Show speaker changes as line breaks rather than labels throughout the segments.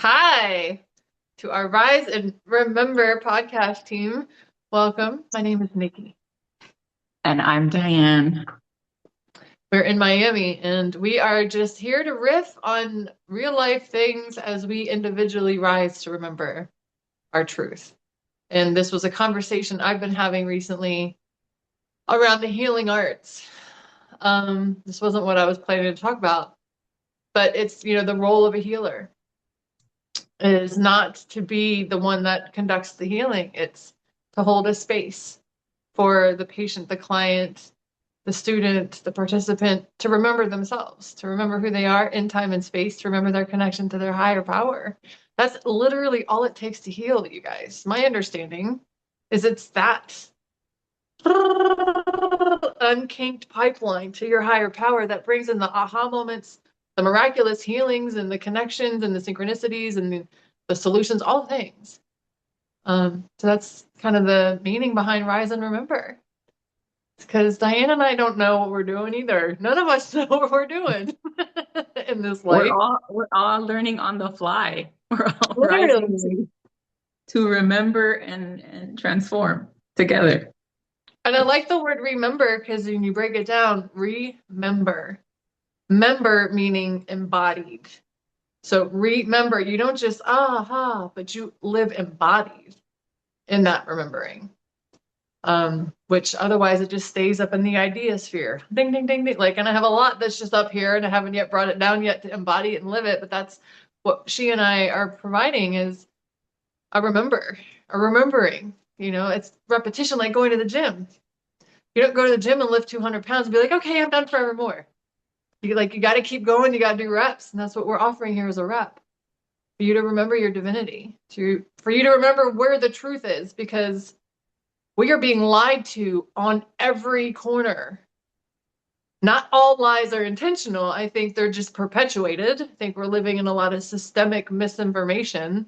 Hi to our Rise and Remember podcast team. Welcome. My name is Nikki.
And I'm Diane.
We're in Miami and we are just here to riff on real life things as we individually rise to remember our truth. And this was a conversation I've been having recently around the healing arts. This wasn't what I was planning to talk about, but it's, the role of a healer is not to be the one that conducts the healing. It's to hold a space for the patient, the client, the student, the participant to remember themselves, to remember who they are in time and space, to remember their connection to their higher power. That's literally all it takes to heal, you guys. My understanding is it's that unkinked pipeline to your higher power that brings in the aha moments, the miraculous healings, and the connections, and the synchronicities, and the solutions, all things. So that's kind of the meaning behind Rise and Remember. Because Diane and I don't know what we're doing either. None of us know what we're doing in this
We're
life.
all we're all learning on the fly. We're all
Literally.
rising to remember and transform together.
And I like the word remember because when you break it down, remember. Member meaning embodied. So remember, you don't just aha, but you live embodied in that remembering. Which otherwise it just stays up in the idea sphere. Ding, ding, ding, ding. Like, and I have a lot that's just up here and I haven't yet brought it down yet to embody it and live it. But that's what she and I are providing is a remember, a remembering. It's repetition like going to the gym. You don't go to the gym and lift 200 pounds and be like, okay, I'm done forevermore. You got to keep going. You got to do reps. And that's what we're offering here as a rep for you to remember your divinity, for you to remember where the truth is, because we are being lied to on every corner. Not all lies are intentional. I think they're just perpetuated. I think we're living in a lot of systemic misinformation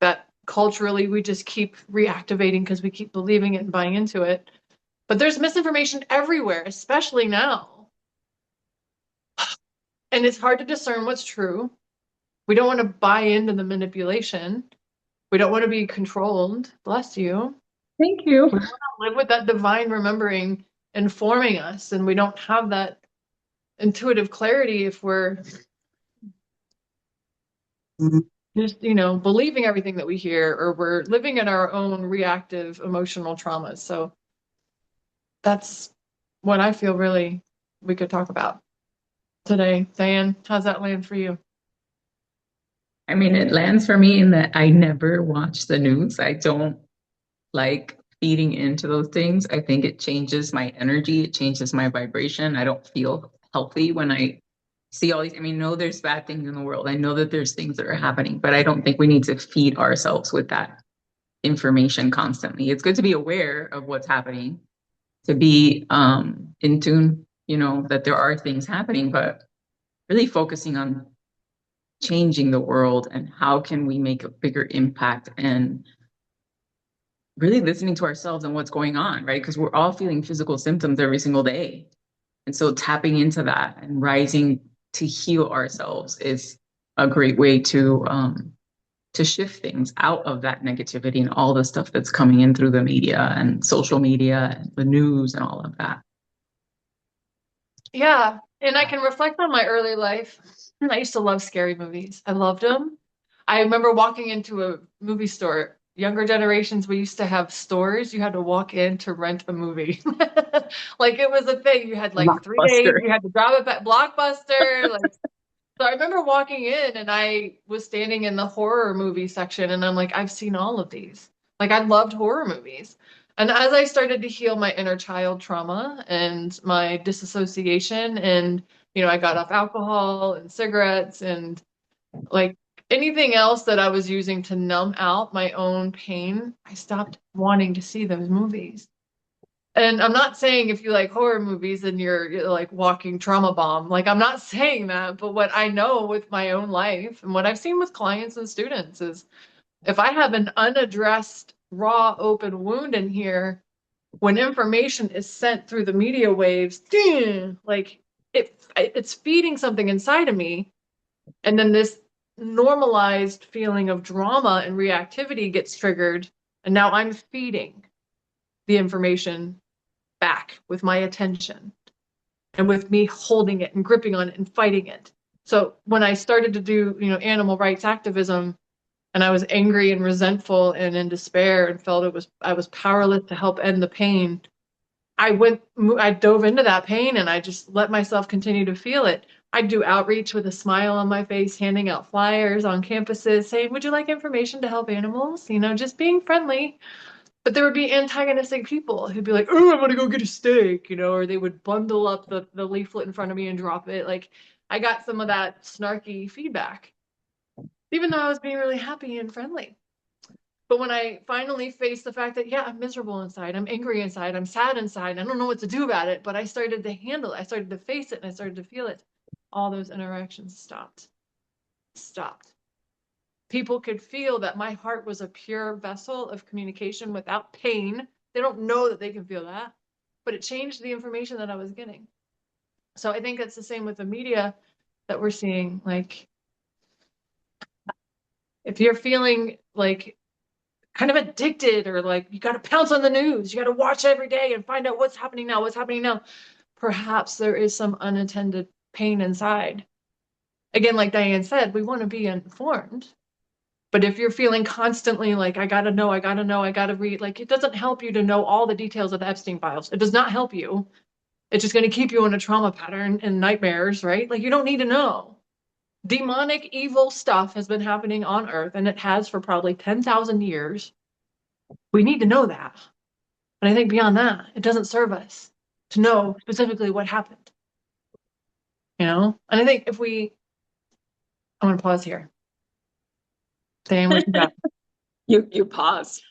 that culturally we just keep reactivating because we keep believing it and buying into it. But there's misinformation everywhere, especially now. And it's hard to discern what's true. We don't want to buy into the manipulation. We don't want to be controlled. Bless you.
Thank you.
We want to live with that divine remembering informing us, and we don't have that intuitive clarity if we're just, believing everything that we hear or we're living in our own reactive emotional traumas. So that's what I feel really we could talk about today. Diane, how's that land for you?
I mean, it lands for me in that I never watch the news. I don't like feeding into those things. I think it changes my energy, it changes my vibration. I don't feel healthy when I see all these. I mean, no, there's bad things in the world. I know that there's things that are happening, but I don't think we need to feed ourselves with that information constantly. It's good to be aware of what's happening, to be in tune, that there are things happening, but really focusing on changing the world and how can we make a bigger impact and really listening to ourselves and what's going on, right? Because we're all feeling physical symptoms every single day. And so tapping into that and rising to heal ourselves is a great way to shift things out of that negativity and all the stuff that's coming in through the media and social media and the news and all of that.
Yeah, and I can reflect on my early life. I used to love scary movies. I loved them. I remember walking into a movie store. Younger generations, we used to have stores. You had to walk in to rent a movie. Like it was a thing. You had like 3 days.
Blockbuster.
You had to grab it at Blockbuster. Like so, I remember walking in and I was standing in the horror movie section, and I'm like, I've seen all of these. Like I loved horror movies. And as I started to heal my inner child trauma and my disassociation, and I got off alcohol and cigarettes and like anything else that I was using to numb out my own pain, I stopped wanting to see those movies. And I'm not saying if you like horror movies and you're like walking trauma bomb. Like I'm not saying that, but what I know with my own life and what I've seen with clients and students is if I have an unaddressed, raw, open wound in here, when information is sent through the media waves, like it's feeding something inside of me, and then this normalized feeling of drama and reactivity gets triggered, and now I'm feeding the information back with my attention and with me holding it and gripping on it and fighting it. So when I started to do, animal rights activism, and I was angry and resentful and in despair and felt I was powerless to help end the pain, I dove into that pain and I just let myself continue to feel it. I'd do outreach with a smile on my face, handing out flyers on campuses saying, "Would you like information to help animals?" Just being friendly. But there would be antagonistic people who'd be like, "Oh, I'm gonna go get a steak," or they would bundle up the leaflet in front of me and drop it. Like, I got some of that snarky feedback, even though I was being really happy and friendly. But when I finally faced the fact that, yeah, I'm miserable inside, I'm angry inside, I'm sad inside, I don't know what to do about it, but I started to handle it, I started to face it, and I started to feel it, all those interactions stopped. Stopped. People could feel that my heart was a pure vessel of communication without pain. They don't know that they can feel that, but it changed the information that I was getting. So I think it's the same with the media that we're seeing. Like, if you're feeling like kind of addicted or like you got to pounce on the news, you got to watch every day and find out what's happening now, perhaps there is some unattended pain inside. Again, like Diane said, we want to be informed. But if you're feeling constantly like, I gotta know, I gotta know, I gotta read, like, it doesn't help you to know all the details of the Epstein files. It does not help you. It's just going to keep you in a trauma pattern and nightmares, right? Like, you don't need to know. Demonic, evil stuff has been happening on Earth, and it has for probably 10,000 years. We need to know that. But I think beyond that, it doesn't serve us to know specifically what happened. And I think I'm going to pause here. Diane, what you got?
You paused.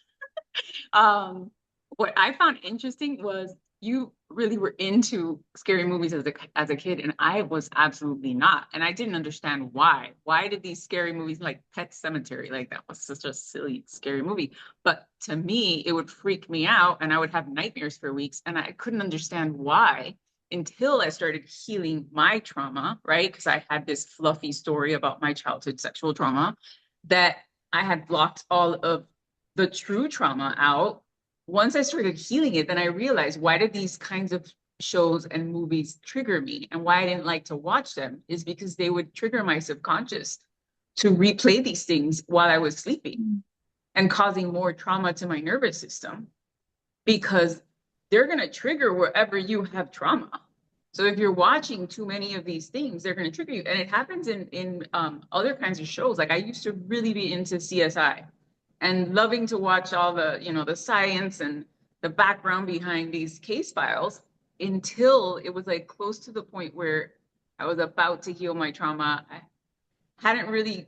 What I found interesting was you really were into scary movies as a kid, and I was absolutely not. And I didn't understand why. Why did these scary movies like Pet Cemetery, like that was such a silly, scary movie. But to me, it would freak me out and I would have nightmares for weeks, and I couldn't understand why until I started healing my trauma, right? Because I had this fluffy story about my childhood sexual trauma that I had blocked all of the true trauma out. Once I started healing it, then I realized, why did these kinds of shows and movies trigger me, and why I didn't like to watch them is because they would trigger my subconscious to replay these things while I was sleeping and causing more trauma to my nervous system, because they're going to trigger wherever you have trauma. So if you're watching too many of these things, they're going to trigger you. And it happens in other kinds of shows. Like, I used to really be into CSI and loving to watch all the science and the background behind these case files, until it was like close to the point where I was about to heal my trauma. I hadn't really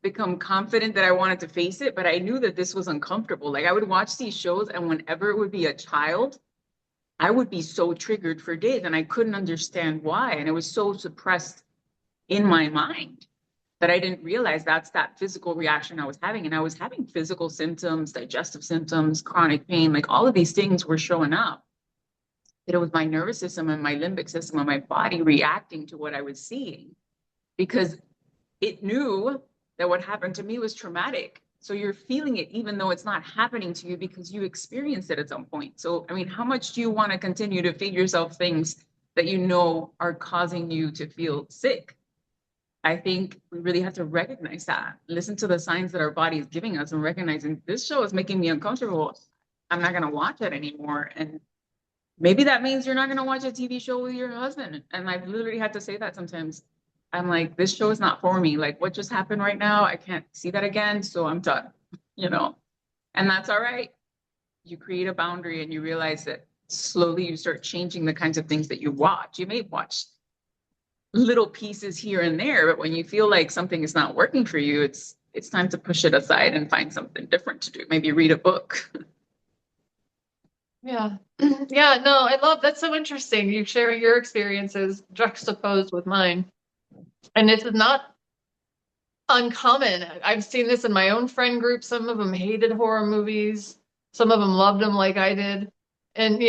become confident that I wanted to face it, but I knew that this was uncomfortable. Like, I would watch these shows, and whenever it would be a child, I would be so triggered for days, and I couldn't understand why. And it was so suppressed in my mind that I didn't realize that's that physical reaction I was having. And I was having physical symptoms, digestive symptoms, chronic pain, like all of these things were showing up. It was my nervous system and my limbic system and my body reacting to what I was seeing, because it knew that what happened to me was traumatic. So you're feeling it even though it's not happening to you, because you experienced it at some point. So, I mean, how much do you want to continue to feed yourself things that you know are causing you to feel sick? I think we really have to recognize that, listen to the signs that our body is giving us, and recognizing this show is making me uncomfortable. I'm not going to watch it anymore. And maybe that means you're not going to watch a TV show with your husband. And I've literally had to say that sometimes. I'm like, this show is not for me. Like, what just happened right now? I can't see that again. So I'm done, and that's all right. You create a boundary and you realize that slowly you start changing the kinds of things that you watch. You may watch little pieces here and there, but when you feel like something is not working for you, it's time to push it aside and find something different to do. Maybe read a book.
Yeah. Yeah, no, I love that's so interesting. You sharing your experiences juxtaposed with mine. And this is not uncommon. I've seen this in my own friend group. Some of them hated horror movies, some of them loved them like I did. And,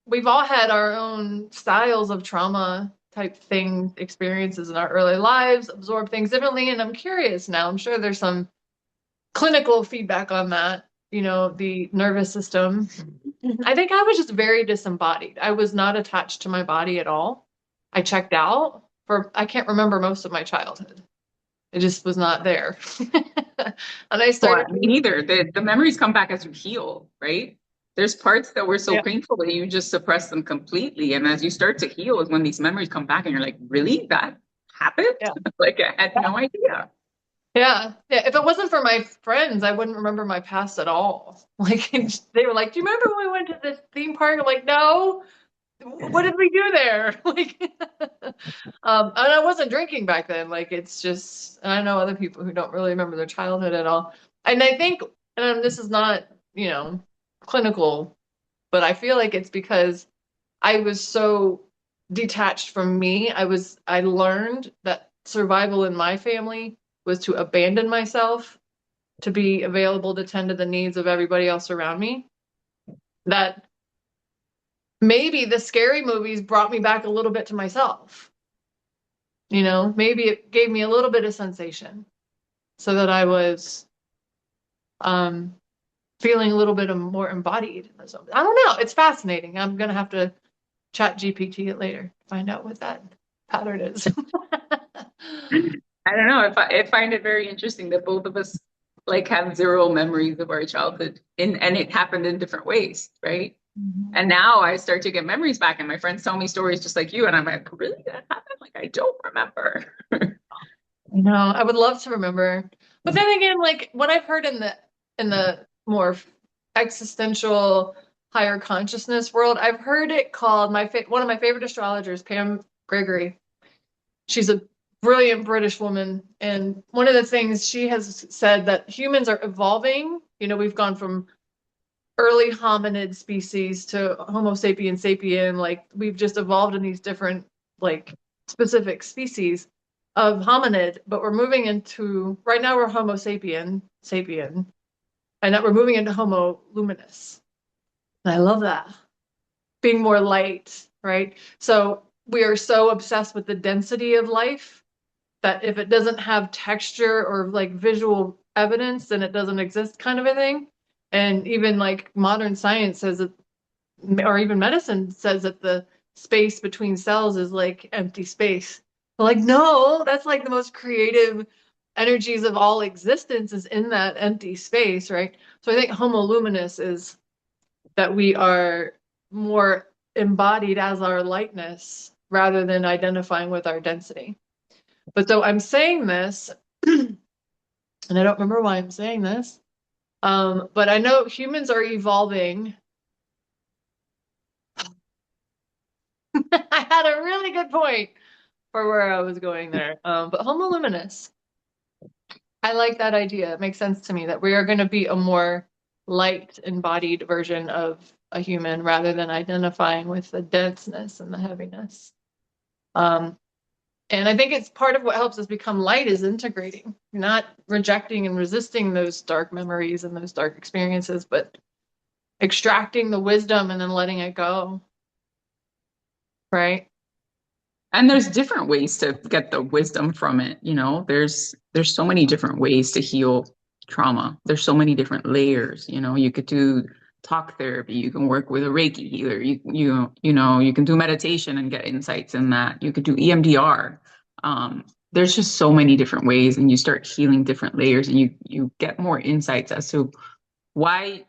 we've all had our own styles of trauma type thing, experiences in our early lives, absorb things differently. And I'm curious now, I'm sure there's some clinical feedback on that, the nervous system. I think I was just very disembodied. I was not attached to my body at all. I checked out I can't remember most of my childhood. It just was not there. And I
Well,
started,
me neither. The memories come back as you heal, right? There's parts that were so
yeah,
painful that you just suppress them completely. And as you start to heal is when these memories come back and you're like, really? That happened?
yeah,
Like I had no idea.
yeah, yeah. If it wasn't for my friends, I wouldn't remember my past at all. Like they were like, "Do you remember when we went to this theme park?" I'm like, "No. What did we do there?" Like, and I wasn't drinking back then. Like, it's just, and I know other people who don't really remember their childhood at all. And I think, this is not, clinical, but I feel like it's because I was so detached from me. I learned that survival in my family was to abandon myself to be available to tend to the needs of everybody else around me. That maybe the scary movies brought me back a little bit to myself. Maybe it gave me a little bit of sensation so that I was um, feeling a little bit of more embodied. I don't know. It's fascinating. I'm gonna have to chat GPT it later, find out what that pattern is.
I don't know. I find it very interesting that both of us like have zero memories of our childhood and it happened in different ways, right?
Mhm.
And now I start to get memories back and my friends tell me stories just like you. And I'm like, really? That happened? Like, I don't remember.
I know. I would love to remember. But then again, like what I've heard in the more existential higher consciousness world, I've heard it called one of my favorite astrologers, Pam Gregory. She's a brilliant British woman, and one of the things she has said that humans are evolving. We've gone from early hominid species to Homo sapien sapien, like we've just evolved in these different like specific species of hominid, but we're moving into right now we're Homo sapien, and that we're moving into Homo luminous. And I love that. Being more light, right? So we are so obsessed with the density of life that if it doesn't have texture or like visual evidence, then it doesn't exist, kind of a thing. And even like modern science says that, or even medicine says that the space between cells is like empty space. But like, no, that's like the most creative energies of all existence is in that empty space, right? So I think Homo luminous is that we are more embodied as our lightness rather than identifying with our density. But so I'm saying this, and I don't remember why I'm saying this, but I know humans are evolving. I had a really good point for where I was going there. But Homo luminous, I like that idea. It makes sense to me that we are going to be a more light embodied version of a human rather than identifying with the denseness and the heaviness. Um, And I think it's part of what helps us become light is integrating, not rejecting and resisting those dark memories and those dark experiences, but extracting the wisdom and then letting it go. Right?
And there's different ways to get the wisdom from it, you know. There's so many different ways to heal trauma. There's so many different layers, you know. You could do talk therapy, you can work with a Reiki healer, you can do meditation and get insights in that. You could do EMDR. There's just so many different ways and you start healing different layers and you get more insights as to why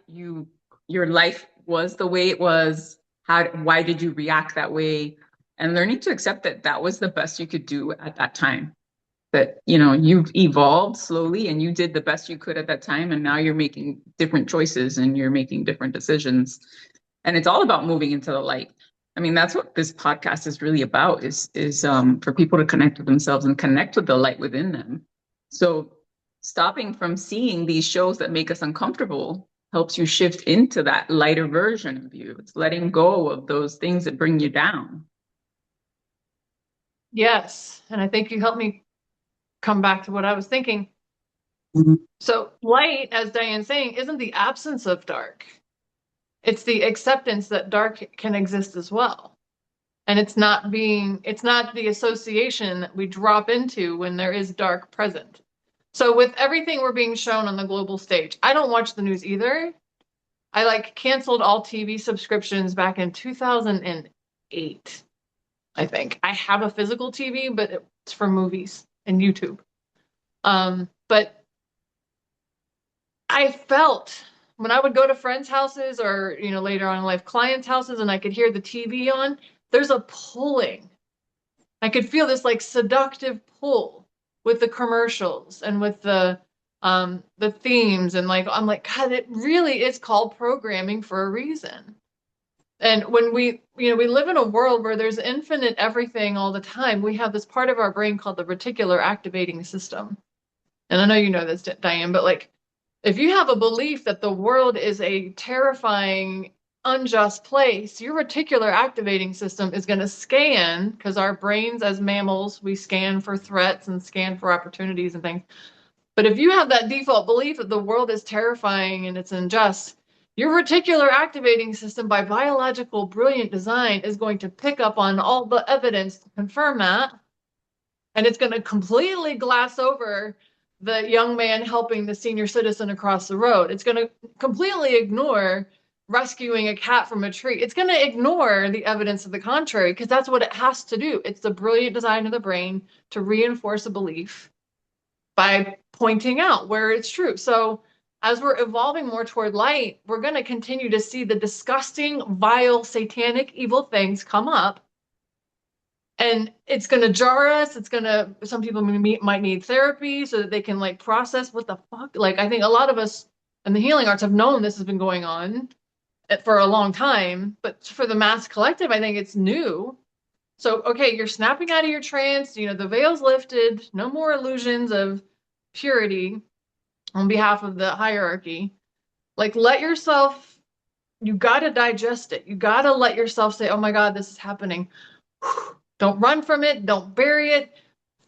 your life was the way it was, why did you react that way, and learning to accept that that was the best you could do at that time. That you've evolved slowly and you did the best you could at that time, and now you're making different choices and you're making different decisions. And it's all about moving into the light. I mean, that's what this podcast is really about, is for people to connect with themselves and connect with the light within them. So stopping from seeing these shows that make us uncomfortable helps you shift into that lighter version of you. It's letting go of those things that bring you down.
Yes. And I think you helped me come back to what I was thinking.
Mhm.
So light, as Diane's saying, isn't the absence of dark. It's the acceptance that dark can exist as well. And it's not the association that we drop into when there is dark present. So with everything we're being shown on the global stage, I don't watch the news either. I like canceled all TV subscriptions back in 2008, I think. I have a physical TV, but it's for movies and YouTube. But I felt when I would go to friends' houses or, later on in life, clients' houses, and I could hear the TV on, there's a pulling. I could feel this like seductive pull with the commercials and with the themes, and like I'm like, God, it really is called programming for a reason. And when we live in a world where there's infinite everything all the time, we have this part of our brain called the reticular activating system. And I know you know this, Diane, but like if you have a belief that the world is a terrifying, unjust place, your reticular activating system is going to scan, because our brains as mammals, we scan for threats and scan for opportunities and things. But if you have that default belief that the world is terrifying and it's unjust, your reticular activating system, by biological brilliant design, is going to pick up on all the evidence to confirm that. And it's going to completely glass over the young man helping the senior citizen across the road. It's going to completely ignore rescuing a cat from a tree. It's going to ignore the evidence of the contrary, because that's what it has to do. It's the brilliant design of the brain to reinforce a belief by pointing out where it's true. So as we're evolving more toward light, we're going to continue to see the disgusting, vile, satanic, evil things come up. And it's going to jar us. Some people might need therapy so that they can like process what the fuck. Like, I think a lot of us in the healing arts have known this has been going on for a long time, but for the mass collective, I think it's new. So, okay, you're snapping out of your trance, the veil's lifted, no more illusions of purity on behalf of the hierarchy. Like, you got to digest it. You got to let yourself say, oh my God, this is happening. Don't run from it. Don't bury it.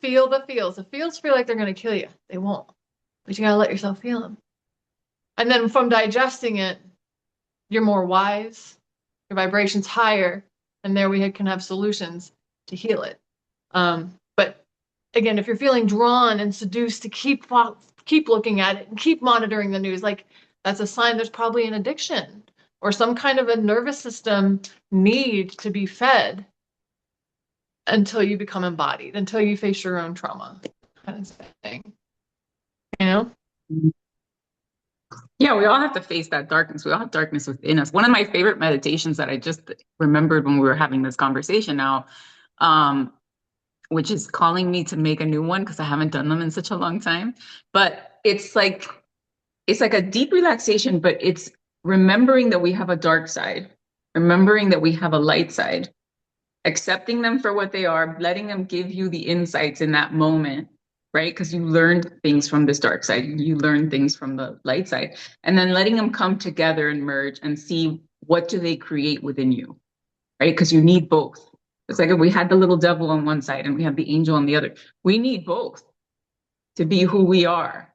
Feel the feels. The feels feel like they're going to kill you. They won't. But you got to let yourself feel them. And then from digesting it, you're more wise. Your vibration's higher. And there we can have solutions to heal it. But again, if you're feeling drawn and seduced to keep looking at it and keep monitoring the news, like that's a sign there's probably an addiction or some kind of a nervous system need to be fed until you become embodied, until you face your own trauma, kind of thing.
Yeah, we all have to face that darkness. We all have darkness within us. One of my favorite meditations that I just remembered when we were having this conversation now, which is calling me to make a new one because I haven't done them in such a long time. But it's like a deep relaxation, but it's remembering that we have a dark side, remembering that we have a light side, accepting them for what they are, letting them give you the insights in that moment, right? Because you learned things from this dark side, you learned things from the light side, and then letting them come together and merge and see what do they create within you, right? Because you need both. It's like if we had the little devil on one side and we have the angel on the other, we need both to be who we are.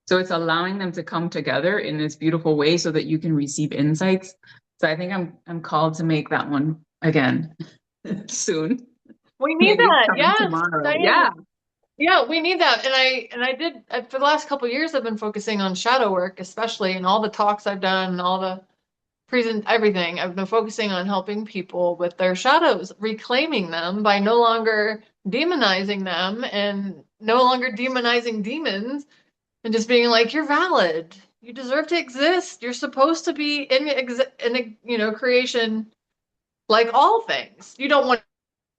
So it's allowing them to come together in this beautiful way so that you can receive insights. So I think I'm called to make that one again soon.
We need
Maybe
that.
coming
Yeah.
tomorrow.
Diane.
Yeah.
Yeah, we need that. And I did for the last couple of years, I've been focusing on shadow work, especially in all the talks I've done and all the everything. I've been focusing on helping people with their shadows, reclaiming them by no longer demonizing them and no longer demonizing demons, and just being like, you're valid. You deserve to exist. You're supposed to be in creation like all things. You don't want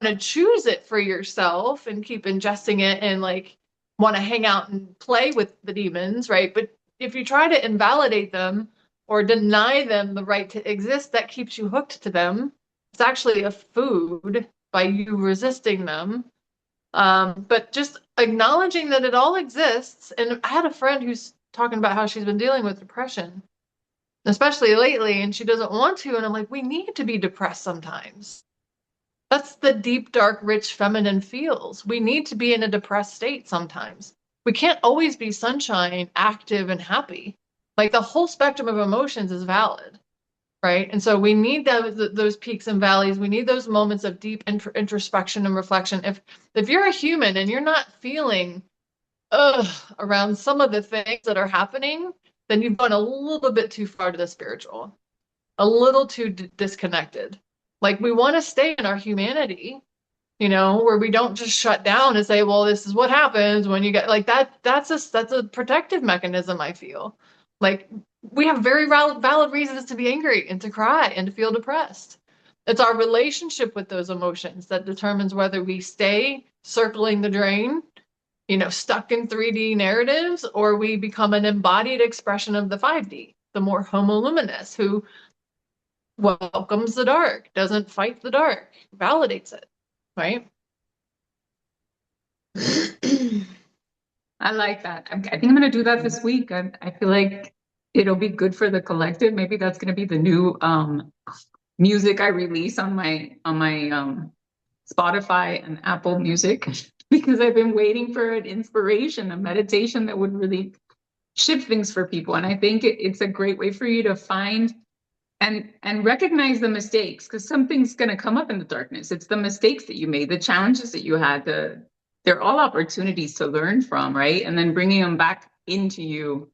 to choose it for yourself and keep ingesting it and like want to hang out and play with the demons, right? But if you try to invalidate them or deny them the right to exist, that keeps you hooked to them. It's actually a food by you resisting them. But just acknowledging that it all exists. And I had a friend who's talking about how she's been dealing with depression, especially lately, and she doesn't want to. And I'm like, we need to be depressed sometimes. That's the deep, dark, rich, feminine feels. We need to be in a depressed state sometimes. We can't always be sunshine, active, and happy. Like the whole spectrum of emotions is valid. right? And so we need those peaks and valleys. We need those moments of deep introspection and reflection. If you're a human and you're not feeling around some of the things that are happening, then you've gone a little bit too far to the spiritual, a little too disconnected. Like we want to stay in our humanity, where we don't just shut down and say, well, this is what happens when you get like that. That's a protective mechanism, I feel. Like we have very valid reasons to be angry and to cry and to feel depressed. It's our relationship with those emotions that determines whether we stay circling the drain, stuck in 3D narratives, or we become an embodied expression of the 5D, the more homo luminous, who welcomes the dark, doesn't fight the dark, validates it, right?
I like that. I think I'm going to do that this week. I feel like it'll be good for the collective. Maybe that's going to be the new music I release on my Spotify and Apple Music because I've been waiting for an inspiration, a meditation that would really shift things for people. And I think it's a great way for you to find and recognize the mistakes, because something's going to come up in the darkness. It's the mistakes that you made, the challenges that you had, they're all opportunities to learn from, right? And then bringing them back into you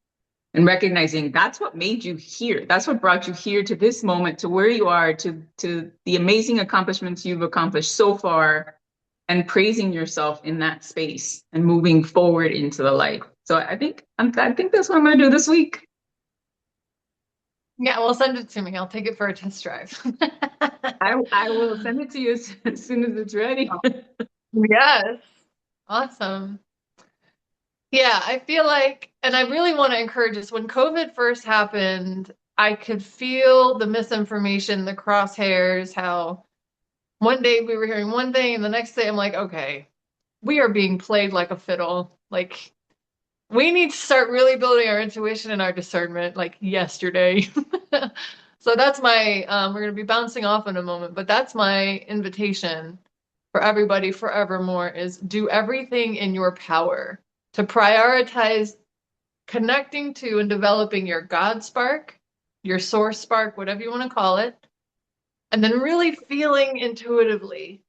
and recognizing that's what made you here. That's what brought you here to this moment, to where you are, to the amazing accomplishments you've accomplished so far, and praising yourself in that space and moving forward into the light. So I think that's what I'm going to do this week.
Yeah, well, send it to me. I'll take it for a test drive.
I will send it to you as soon as it's ready.
Yes. Awesome. Yeah, I feel like, and I really want to encourage this. When COVID first happened, I could feel the misinformation, the crosshairs, how one day we were hearing one thing, and the next day I'm like, okay, we are being played like a fiddle. Like, we need to start really building our intuition and our discernment like yesterday. So that's we're going to be bouncing off in a moment, but that's my invitation for everybody forevermore is do everything in your power to prioritize connecting to and developing your God spark, your source spark, whatever you want to call it, and then really feeling intuitively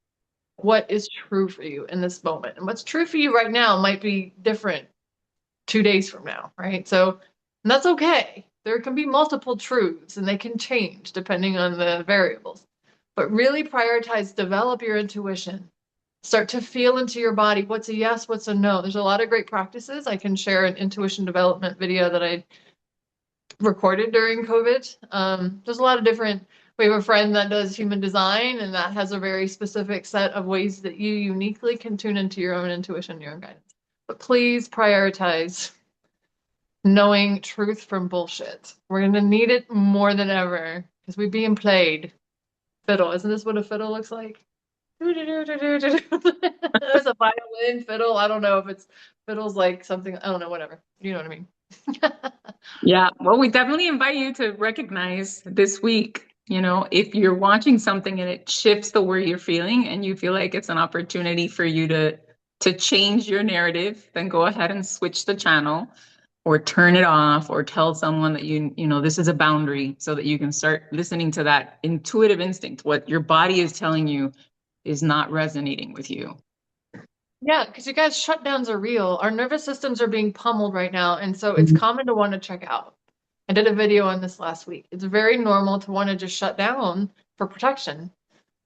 what is true for you in this moment. And what's true for you right now might be different 2 days from now, right? So and that's okay. There can be multiple truths and they can change depending on the variables. But really prioritize, develop your intuition. Start to feel into your body what's a yes, what's a no. There's a lot of great practices. I can share an intuition development video that I recorded during COVID. There's a lot of different, we have a friend that does human design, and that has a very specific set of ways that you uniquely can tune into your own intuition, your own guidance. But please prioritize knowing truth from bullshit. We're going to need it more than ever because we're being played. Fiddle. Isn't this what a fiddle looks like? There's a violin, fiddle. I don't know if it's fiddle's like something. I don't know, whatever. You know what I mean?
Yeah, well, we definitely invite you to recognize this week, if you're watching something and it shifts the way you're feeling and you feel like it's an opportunity for you to change your narrative, then go ahead and switch the channel or turn it off or tell someone that this is a boundary so that you can start listening to that intuitive instinct. What your body is telling you is not resonating with you.
Yeah, because you guys, shutdowns are real. Our nervous systems are being pummeled right now. And so it's common to want to check out. I did a video on this last week. It's very normal to want to just shut down for protection,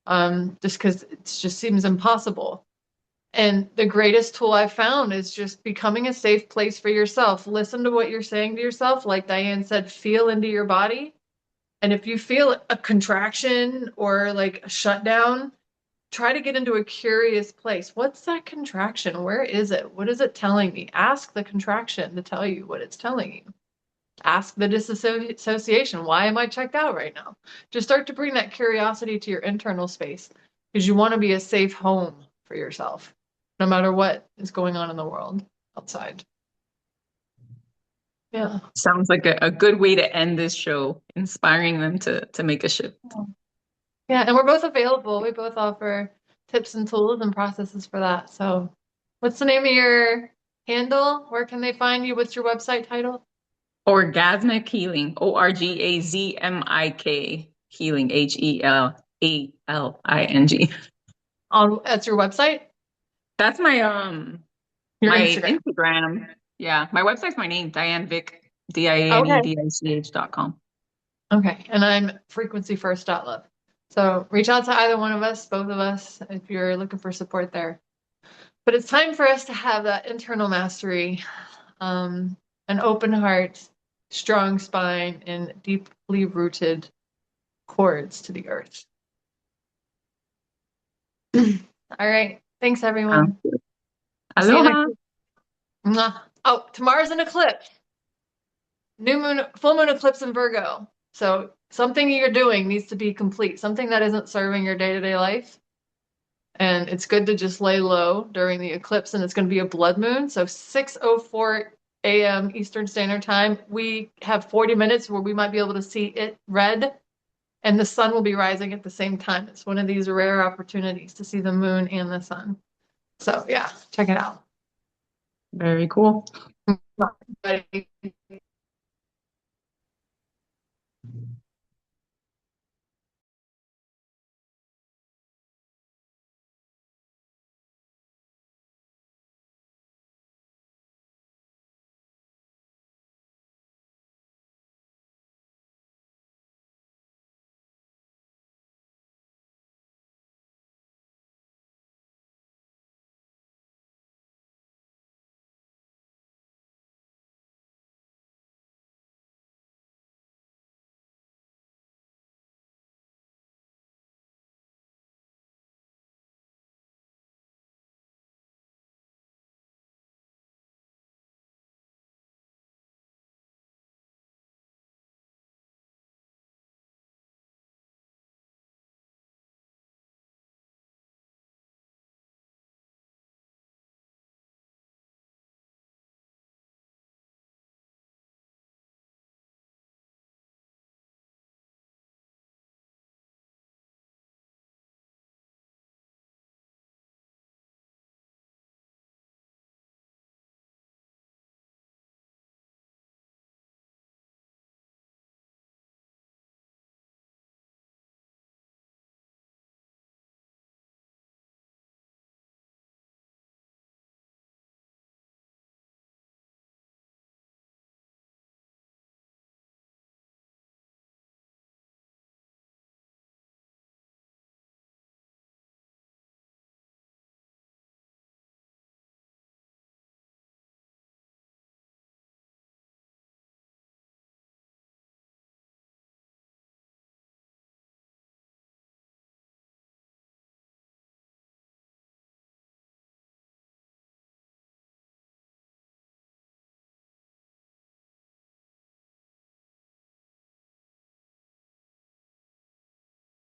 just because it just seems impossible. And the greatest tool I've found is just becoming a safe place for yourself. Listen to what you're saying to yourself. Like Diane said, feel into your body. And if you feel a contraction or like a shutdown, try to get into a curious place. What's that contraction? Where is it? What is it telling me? Ask the contraction to tell you what it's telling you. Ask the disassociation. Why am I checked out right now? Just start to bring that curiosity to your internal space because you want to be a safe home for yourself, no matter what is going on in the world outside. Yeah.
Sounds like a good way to end this show, inspiring them to make a shift.
Yeah, and we're both available. We both offer tips and tools and processes for that. So, what's the name of your handle? Where can they find you? What's your website title?
Orgasmic healing, Orgazmik healing, HELALING.
That's your website?
That's my
Your
my
Instagram.
Instagram. Yeah, my website's my name, Diane Vick,
Okay.
DIANEDICH.com.
Okay. And I'm frequency first.Love. So reach out to either one of us, both of us, if you're looking for support there. But it's time for us to have that internal mastery, an open heart, strong spine, and deeply rooted cords to the earth. All right. Thanks, everyone. See you next
Aloha.
week. Mwah. Oh, tomorrow's an eclipse. New moon, full moon eclipse in Virgo. So something you're doing needs to be complete, something that isn't serving your day-to-day life. And it's good to just lay low during the eclipse, and it's going to be a blood moon. So 6:04 a.m. Eastern Standard Time, we have 40 minutes where we might be able to see it red, and the sun will be rising at the same time. It's one of these rare opportunities to see the moon and the sun. So yeah, check it out.
Very cool.
Bye.